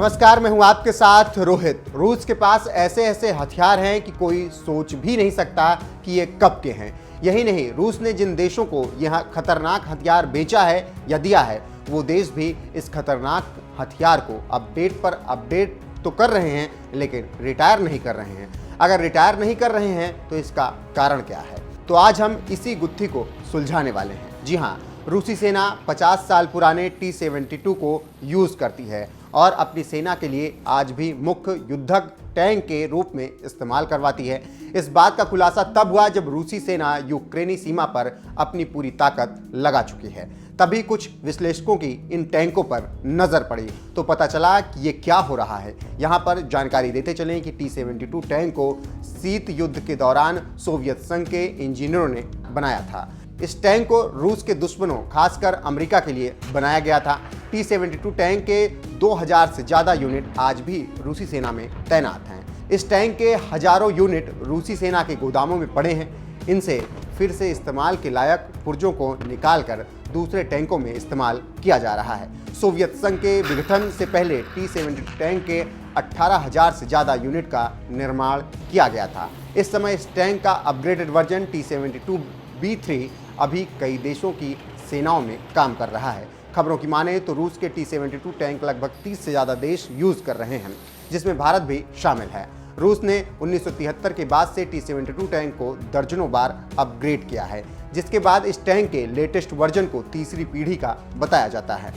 नमस्कार, मैं हूं आपके साथ रोहित। रूस के पास ऐसे ऐसे हथियार हैं कि कोई सोच भी नहीं सकता कि ये कब के हैं। यही नहीं, रूस ने जिन देशों को यह खतरनाक हथियार बेचा है या दिया है, वो देश भी इस खतरनाक हथियार को अपडेट पर अपडेट तो कर रहे हैं, लेकिन रिटायर नहीं कर रहे हैं। अगर रिटायर नहीं कर रहे हैं तो इसका कारण क्या है? तो आज हम इसी गुत्थी को सुलझाने वाले हैं। जी हाँ, रूसी सेना 50 साल पुराने T-72 को यूज़ करती है और अपनी सेना के लिए आज भी मुख्य युद्धक टैंक के रूप में इस्तेमाल करवाती है। इस बात का खुलासा तब हुआ जब रूसी सेना यूक्रेनी सीमा पर अपनी पूरी ताकत लगा चुकी है। तभी कुछ विश्लेषकों की इन टैंकों पर नज़र पड़ी तो पता चला कि ये क्या हो रहा है। यहाँ पर जानकारी देते चलें कि T-72 टैंक को शीत युद्ध के दौरान सोवियत संघ के इंजीनियरों ने बनाया था। इस टैंक को रूस के दुश्मनों, खासकर अमेरिका के लिए बनाया गया था। T-72 टैंक के 2000 से ज़्यादा यूनिट आज भी रूसी सेना में तैनात हैं। इस टैंक के हजारों यूनिट रूसी सेना के गोदामों में पड़े हैं। इनसे फिर से इस्तेमाल के लायक पुर्जों को निकालकर दूसरे टैंकों में इस्तेमाल किया जा रहा है। सोवियत संघ के विघटन से पहले T-72 टैंक के 18,000 से ज़्यादा यूनिट का निर्माण किया गया था। इस समय इस टैंक का अपग्रेडेड वर्जन T-72B3 अभी कई देशों की सेनाओं में काम कर रहा है। खबरों की माने तो रूस के T-72 टैंक लगभग 30 से ज़्यादा देश यूज़ कर रहे हैं, जिसमें भारत भी शामिल है। रूस ने 1973 के बाद से T-72 टैंक को दर्जनों बार अपग्रेड किया है, जिसके बाद इस टैंक के लेटेस्ट वर्जन को तीसरी पीढ़ी का बताया जाता है।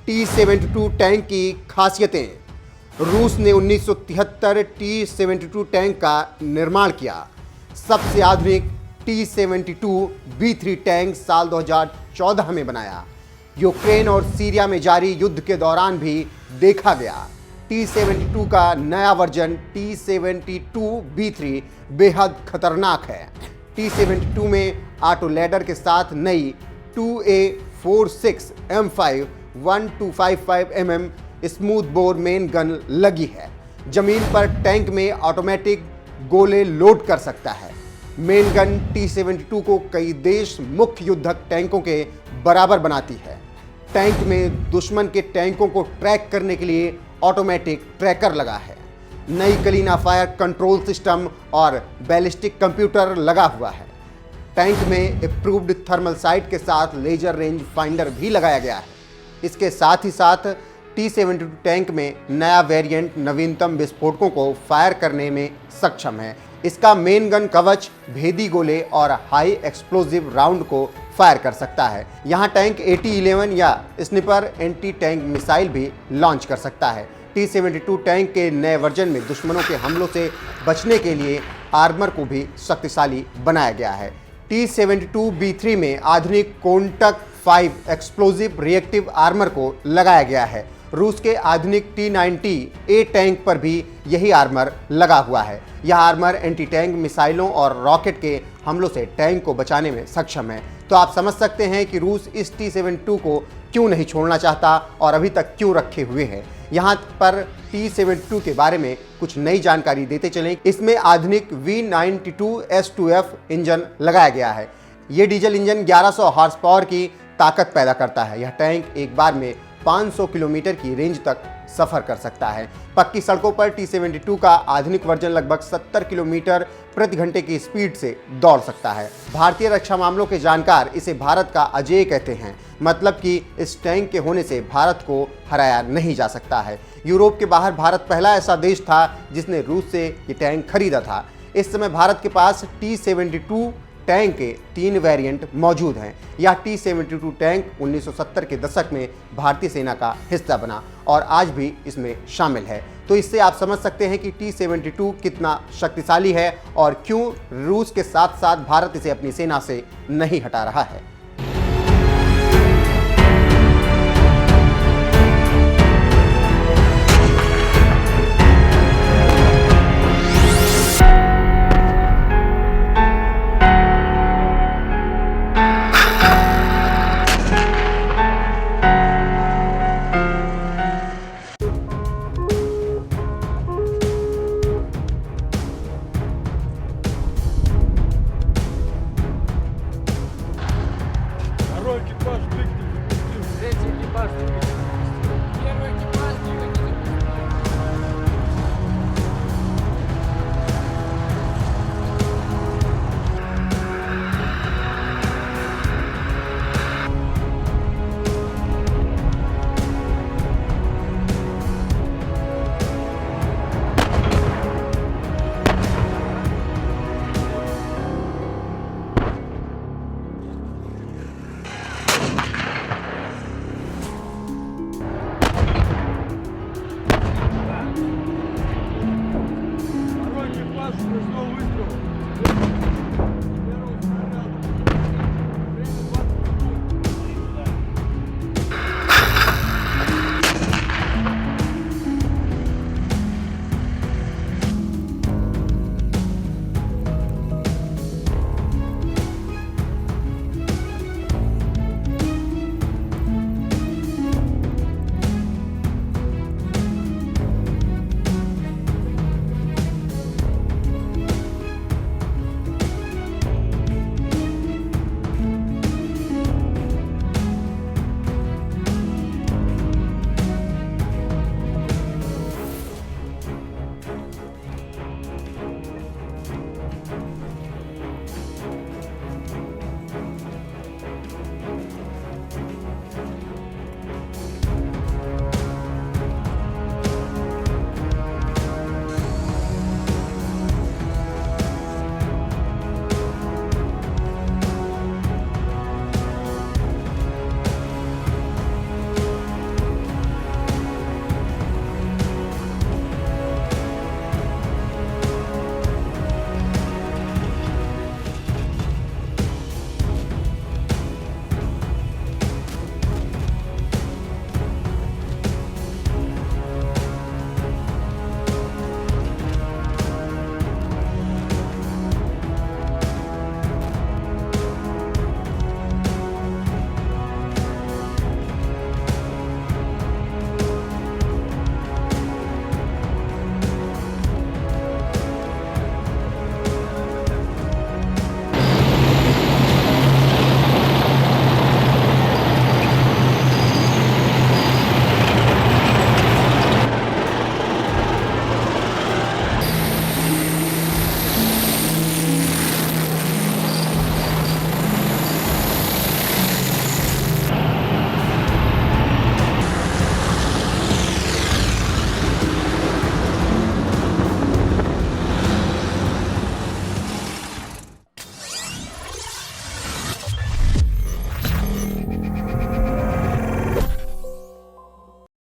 T-72 टैंक की खासियतें। रूस ने 1973 T-72 टैंक का निर्माण किया। सबसे आधुनिक T-72B3 टैंक साल 2014 में बनाया। यूक्रेन और सीरिया में जारी युद्ध के दौरान भी देखा गया। T-72 का नया वर्जन T-72B3 बेहद खतरनाक है। T-72 में ऑटो लैडर के साथ नई 2A46 M5 1255 mm smooth bore main gun लगी है। जमीन पर टैंक में ऑटोमेटिक गोले लोड कर सकता है। मेन गन T-72 को कई देश मुख्य युद्धक टैंकों के बराबर बनाती है। टैंक में दुश्मन के टैंकों को ट्रैक करने के लिए ऑटोमेटिक ट्रैकर लगा है। नई कलीना फायर कंट्रोल सिस्टम और बैलिस्टिक कंप्यूटर लगा हुआ है। टैंक में अप्रूव्ड थर्मल साइट के साथ लेजर रेंज फाइंडर भी लगाया गया है। इसके साथ ही साथ T-72 टैंक में नया वेरिएंट नवीनतम विस्फोटकों को फायर करने में सक्षम है। इसका मेन गन कवच भेदी गोले और हाई एक्सप्लोजिव राउंड को फायर कर सकता है। यहाँ टैंक AT-11 या स्निपर एंटी टैंक मिसाइल भी लॉन्च कर सकता है। T-72 टैंक के नए वर्जन में दुश्मनों के हमलों से बचने के लिए आर्मर को भी शक्तिशाली बनाया गया है। T-72B3 में आधुनिक कोंटक 5 एक्सप्लोजिव रिएक्टिव आर्मर को लगाया गया है। रूस के आधुनिक T-90A टैंक पर भी यही आर्मर लगा हुआ है। यह आर्मर एंटी टैंक मिसाइलों और रॉकेट के हमलों से टैंक को बचाने में सक्षम है। तो आप समझ सकते हैं कि रूस इस T-72 को क्यों नहीं छोड़ना चाहता और अभी तक क्यों रखे हुए है। यहाँ पर T-72 के बारे में कुछ नई जानकारी देते चलें। इसमें आधुनिक V92S2F इंजन लगाया गया है। ये डीजल इंजन 1100 हॉर्स पावर की ताकत पैदा करता है। यह टैंक एक बार में 500 किलोमीटर की रेंज तक सफ़र कर सकता है। पक्की सड़कों पर T-72 का आधुनिक वर्जन लगभग 70 किलोमीटर प्रति घंटे की स्पीड से दौड़ सकता है। भारतीय रक्षा मामलों के जानकार इसे भारत का अजेय कहते हैं, मतलब कि इस टैंक के होने से भारत को हराया नहीं जा सकता है। यूरोप के बाहर भारत पहला ऐसा देश था जिसने रूस से ये टैंक खरीदा था। इस समय भारत के पास T-72 टैंक के 3 वेरिएंट मौजूद हैं। यह T-72 टैंक 1970 के दशक में भारतीय सेना का हिस्सा बना और आज भी इसमें शामिल है। तो इससे आप समझ सकते हैं कि T-72 कितना शक्तिशाली है और क्यों रूस के साथ साथ भारत इसे अपनी सेना से नहीं हटा रहा है।